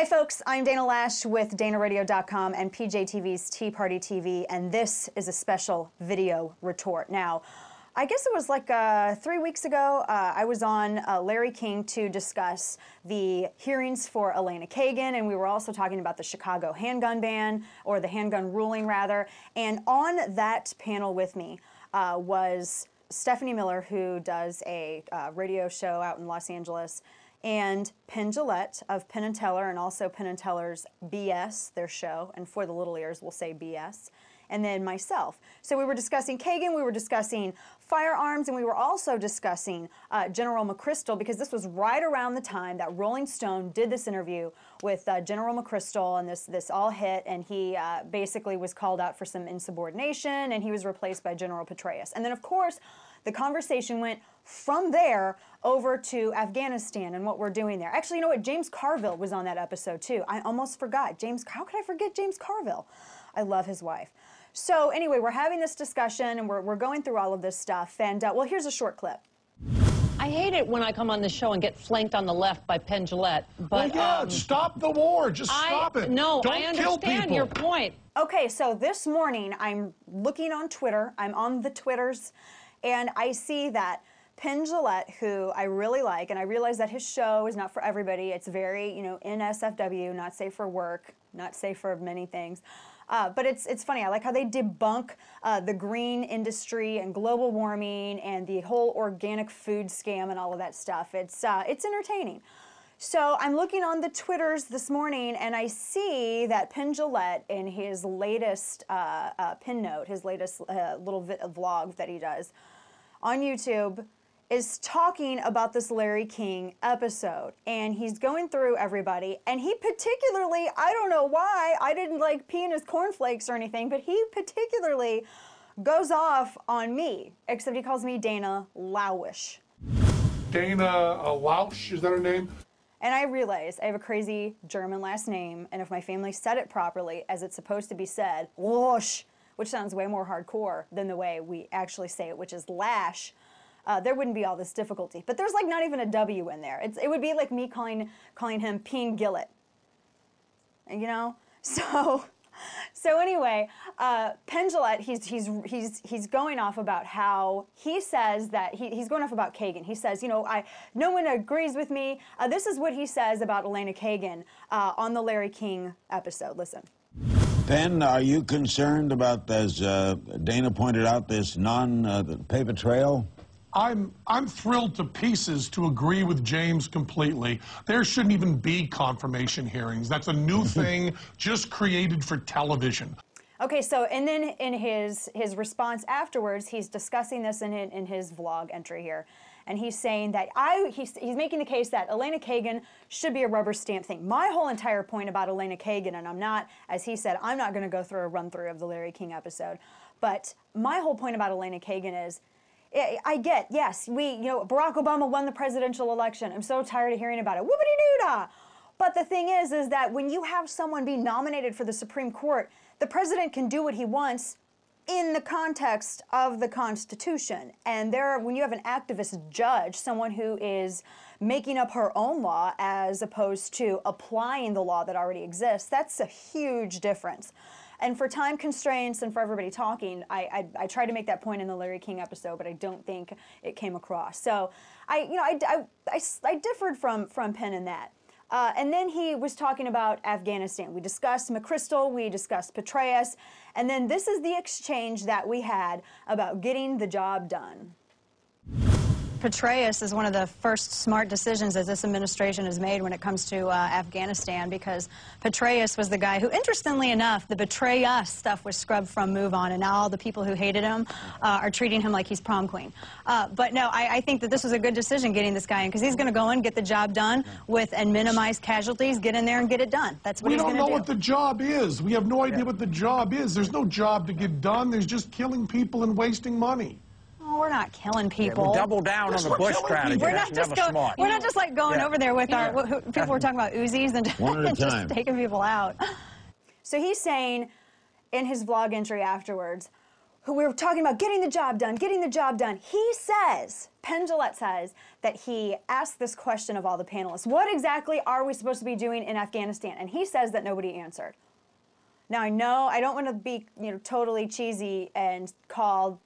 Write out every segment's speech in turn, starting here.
Hi folks, I'm Dana Loesch with DanaRadio.com and PJTV's Tea Party TV, and this is a special video retort. Now, I guess it was like 3 weeks ago, I was on Larry King to discuss the hearings for Elena Kagan, and we were also talking about the Chicago handgun ban, or the handgun ruling rather, and on that panel with me was Stephanie Miller, who does a radio show out in Los Angeles, and Penn Jillette of Penn & Teller, and also Penn & Teller's BS, their show, and for the little ears we'll say BS, and then myself. So we were discussing Kagan, we were discussing firearms, and we were also discussing General McChrystal, because this was right around the time that Rolling Stone did this interview with General McChrystal, and this all hit, and he basically was called out for some insubordination, and he was replaced by General Petraeus. And then of course, the conversation went from there over to Afghanistan and what we're doing there. Actually, you know what? James Carville was on that episode too. I almost forgot. How could I forget James Carville? I love his wife. So anyway, we're having this discussion and we're going through all of this stuff. And well, here's a short clip. I hate it when I come on the show and get flanked on the left by Penn Jillette. But well, yeah, stop the war. Just stop it. No, Don't I understand your point. Okay, so this morning I'm looking on Twitter. I'm on the Twitters. And I see that Penn Jillette, who I really like, and I realize that his show is not for everybody. It's very, you know, NSFW, not safe for work, not safe for many things. But it's funny. I like how they debunk the green industry and global warming and the whole organic food scam and all of that stuff. It's entertaining. So I'm looking on the Twitters this morning, and I see that Penn Jillette, in his latest pin note, his latest little vlog that he does on YouTube, is talking about this Larry King episode. And he's going through everybody, and he particularly, I don't know why, I didn't like pee in his cornflakes or anything, but he particularly goes off on me, except he calls me Dana Loesch. Dana Loesch, is that her name? And I realize I have a crazy German last name, and if my family said it properly, as it's supposed to be said, Loesch, which sounds way more hardcore than the way we actually say it, which is Lash, there wouldn't be all this difficulty. But there's like not even a W in there. It would be like me calling him Penn Jillette. You know? So anyway, Penn Jillette, he's going off about how he says that he's going off about Kagan. He says, you know, no one agrees with me. This is what he says about Elena Kagan on the Larry King episode. Listen. Penn, are you concerned about, as Dana pointed out, this non-paper trail? I'm thrilled to pieces to agree with James completely. There shouldn't even be confirmation hearings. That's a new thing just created for television. Okay, so and then in his response afterwards, he's discussing this in his vlog entry here, and he's saying that he's making the case that Elena Kagan should be a rubber stamp thing. My whole entire point about Elena Kagan, and I'm not, as he said, I'm not going to go through a run-through of the Larry King episode, but my whole point about Elena Kagan is, I get, yes, Barack Obama won the presidential election. I'm so tired of hearing about it. Whoopity-doo-dah! But the thing is that when you have someone be nominated for the Supreme Court, the president can do what he wants in the context of the Constitution. And when you have an activist judge, someone who is making up her own law as opposed to applying the law that already exists, that's a huge difference. And for time constraints and for everybody talking, I tried to make that point in the Larry King episode, but I don't think it came across. So I differed from Penn in that. And then he was talking about Afghanistan. We discussed McChrystal, we discussed Petraeus, and then this is the exchange that we had about getting the job done. Petraeus is one of the first smart decisions that this administration has made when it comes to Afghanistan, because Petraeus was the guy who, interestingly enough, the betray us stuff was scrubbed from Move On, and now all the people who hated him are treating him like he's prom queen. But no, I think that this was a good decision getting this guy in, because he's going to go in, get the job done and minimize casualties, get in there and get it done. That's what he's going to do. We don't know what the job is. We have no idea what the job is. There's no job to get done. There's just killing people and wasting money. We're not killing people. Yeah, we double down on the Bush strategy. We're not just we're not just like going over there with our people were talking about Uzis and just taking people out. So he's saying in his vlog entry afterwards, who we were talking about getting the job done, getting the job done. He says, Penn Jillette says, that he asked this question of all the panelists, what exactly are we supposed to be doing in Afghanistan? And he says that nobody answered. Now, I know I don't want to be, totally cheesy and call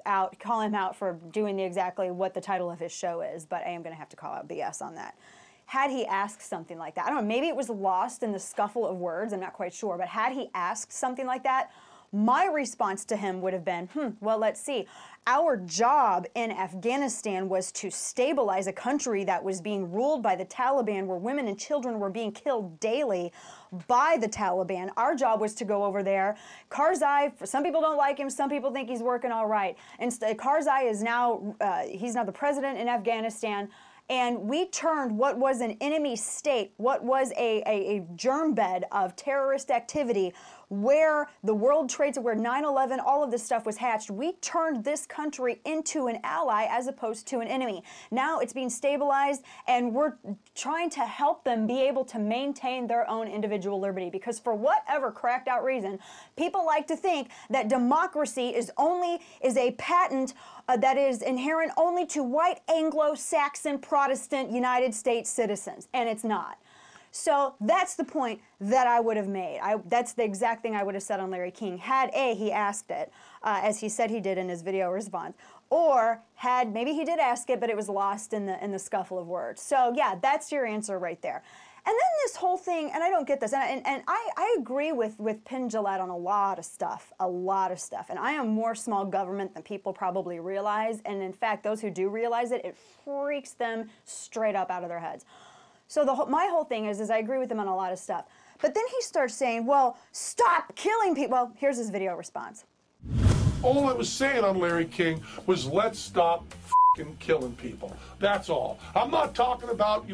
him out for doing exactly what the title of his show is, but I am going to have to call out BS on that. Had he asked something like that, I don't know, maybe it was lost in the scuffle of words, I'm not quite sure, but had he asked something like that, my response to him would have been, well, let's see. Our job in Afghanistan was to stabilize a country that was being ruled by the Taliban, where women and children were being killed daily by the Taliban. Our job was to go over there. Karzai, some people don't like him, some people think he's working all right. And Karzai is now, he's now the president in Afghanistan. And we turned what was an enemy state, what was a germ bed of terrorist activity, where the World Trade, where 9/11, all of this stuff was hatched, we turned this country into an ally as opposed to an enemy. Now it's being stabilized, and we're trying to help them be able to maintain their own individual liberty, because for whatever cracked out reason, people like to think that democracy is a patent that is inherent only to white Anglo-Saxon Protestant United States citizens, and it's not. So that's the point that I would have made. That's the exact thing I would have said on Larry King, had A, he asked it, as he said he did in his video response, or had, maybe he did ask it, but it was lost in the scuffle of words. So yeah, that's your answer right there. And then this whole thing, and I don't get this, and I agree with Penn Jillette on a lot of stuff, and I am more small government than people probably realize, and in fact, those who do realize it, it freaks them straight up out of their heads. So my whole thing is I agree with him on a lot of stuff. But then he starts saying, well, stop killing people. Well, here's his video response. All I was saying on Larry King was let's stop f***ing killing people. That's all. I'm not talking about,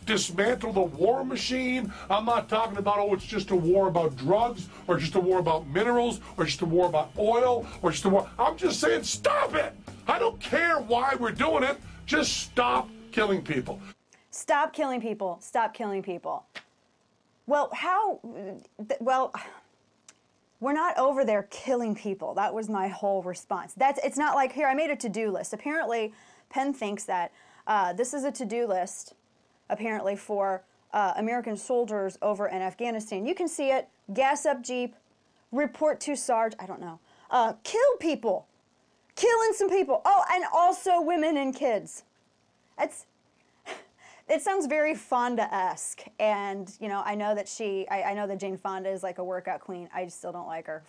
dismantle the war machine. I'm not talking about, oh, it's just a war about drugs, or just a war about minerals, or just a war about oil, or just a war. I'm just saying stop it. I don't care why we're doing it. Just stop killing people. Stop killing people. Stop killing people. Well, well, we're not over there killing people. That was my whole response. It's not like, here, I made a to-do list. Apparently, Penn thinks that this is a to-do list, apparently, for American soldiers over in Afghanistan. You can see it. Gas up Jeep, report to Sarge, I don't know. Kill people. Killing some people. Oh, and also women and kids. It sounds very Fonda-esque, and I know that I know that Jane Fonda is like a workout queen. I still don't like her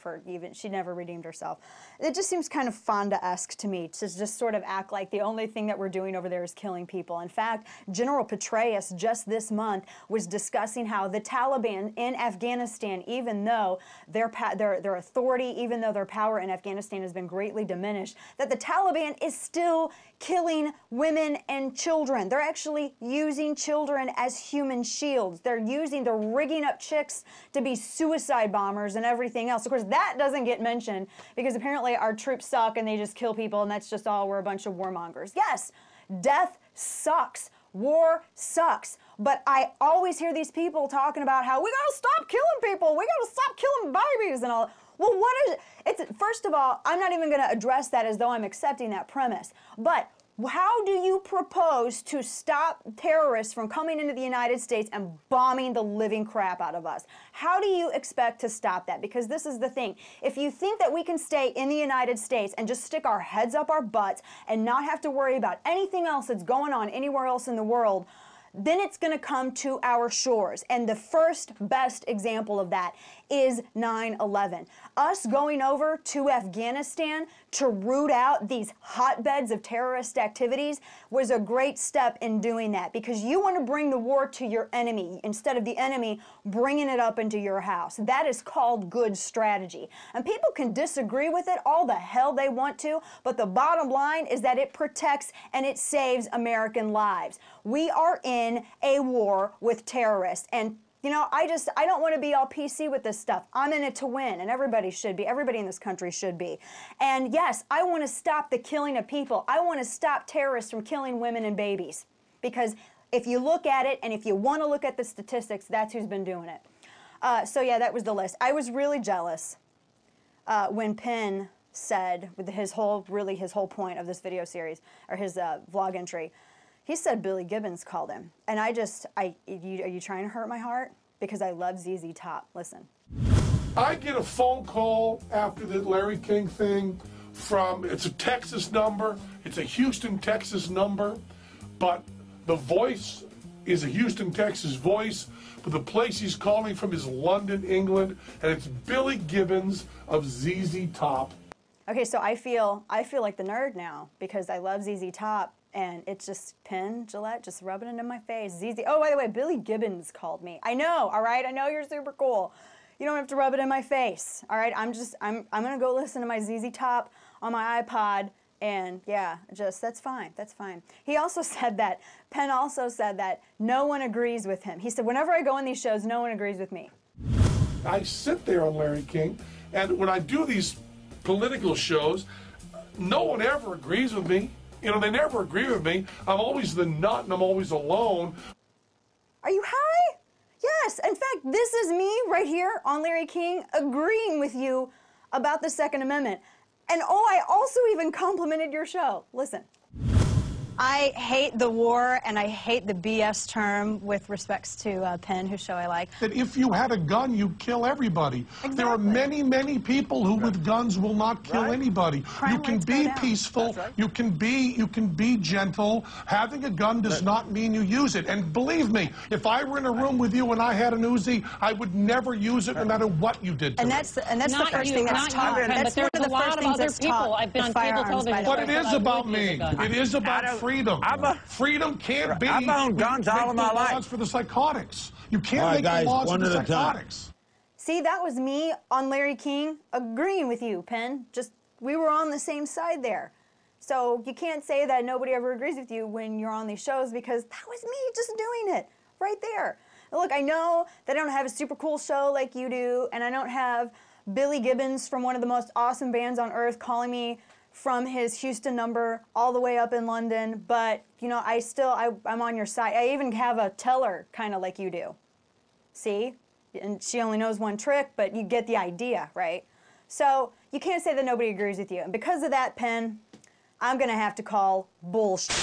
she never redeemed herself. It just seems kind of Fonda-esque to me to just sort of act like the only thing that we're doing over there is killing people. In fact, General Petraeus just this month was discussing how the Taliban in Afghanistan, even though their authority, even though their power in Afghanistan has been greatly diminished, that the Taliban is still killing women and children. They're actually using children as human shields. They're rigging up chicks to be suicide bombers and everything else. Of course, that doesn't get mentioned because apparently our troops suck and they just kill people and that's just all, we're a bunch of warmongers. Yes, death sucks. War sucks. But I always hear these people talking about how we gotta stop killing people. We gotta stop killing babies and all. Well, what is it? First of all, I'm not even going to address that as though I'm accepting that premise. But how do you propose to stop terrorists from coming into the United States and bombing the living crap out of us? How do you expect to stop that? Because this is the thing. If you think that we can stay in the United States and just stick our heads up our butts and not have to worry about anything else that's going on anywhere else in the world, then it's going to come to our shores. And the first best example of that is 9/11. Us going over to Afghanistan to root out these hotbeds of terrorist activities was a great step in doing that, because you want to bring the war to your enemy instead of the enemy bringing it up into your house. That is called good strategy. And people can disagree with it all the hell they want to, but the bottom line is that it protects and it saves American lives. We are in a war with terrorists, and I don't want to be all PC with this stuff. I'm in it to win, and everybody should be. Everybody in this country should be. And yes, I want to stop the killing of people. I want to stop terrorists from killing women and babies. Because if you look at it, and if you want to look at the statistics, that's who's been doing it. So yeah, that was the list. I was really jealous when Penn said, with his whole point of this video series, or his vlog entry, he said Billy Gibbons called him. And are you trying to hurt my heart? Because I love ZZ Top. Listen. I get a phone call after the Larry King thing from, it's a Texas number, it's a Houston, Texas number, but the voice is a Houston, Texas voice, but the place he's calling from is London, England, and it's Billy Gibbons of ZZ Top. Okay, so I feel like the nerd now because I love ZZ Top, and it's just Penn Jillette just rubbing it in my face. ZZ. Oh, by the way, Billy Gibbons called me. I know, all right? I know you're super cool. You don't have to rub it in my face, all right? I'm gonna go listen to my ZZ Top on my iPod, and yeah, that's fine, that's fine. He also said that, Penn also said that no one agrees with him. He said, whenever I go on these shows, no one agrees with me. I sit there on Larry King, and when I do these political shows, no one ever agrees with me. You know, they never agree with me. I'm always the nut, and I'm always alone. Are you high? Yes, in fact, this is me right here on Larry King agreeing with you about the Second Amendment. And oh, I also even complimented your show. Listen. I hate the war, and I hate the BS term with respects to Penn, whose show I like. That if you had a gun, you'd kill everybody. Exactly. There are many, many people who with guns will not kill anybody. Crime you can rates go be down. peaceful, you can be gentle. Having a gun does not mean you use it. And believe me, if I were in a room with you and I had an Uzi, I would never use it no matter what you did to And me. that's the first you, thing that's not taught. you, Ken, That's but one of the there's a first lot of things other that's people. taught. I've been with on cable firearms, by television. the way. But it is about me. It is about freedom. Freedom can't be. I've owned guns all of my life. Laws for the psychotics. You can't All right, make guys, the laws for one the at a time. psychotics. See, that was me on Larry King agreeing with you, Penn. Just, we were on the same side there. So you can't say that nobody ever agrees with you when you're on these shows, because that was me just doing it right there. And look, I know that I don't have a super cool show like you do, and I don't have Billy Gibbons from one of the most awesome bands on earth calling me from his Houston number all the way up in London, but you know, I'm on your side. I even have a teller kind of like you do. See? And she only knows one trick, but you get the idea, right? So you can't say that nobody agrees with you. And because of that, Penn, I'm gonna have to call bullshit.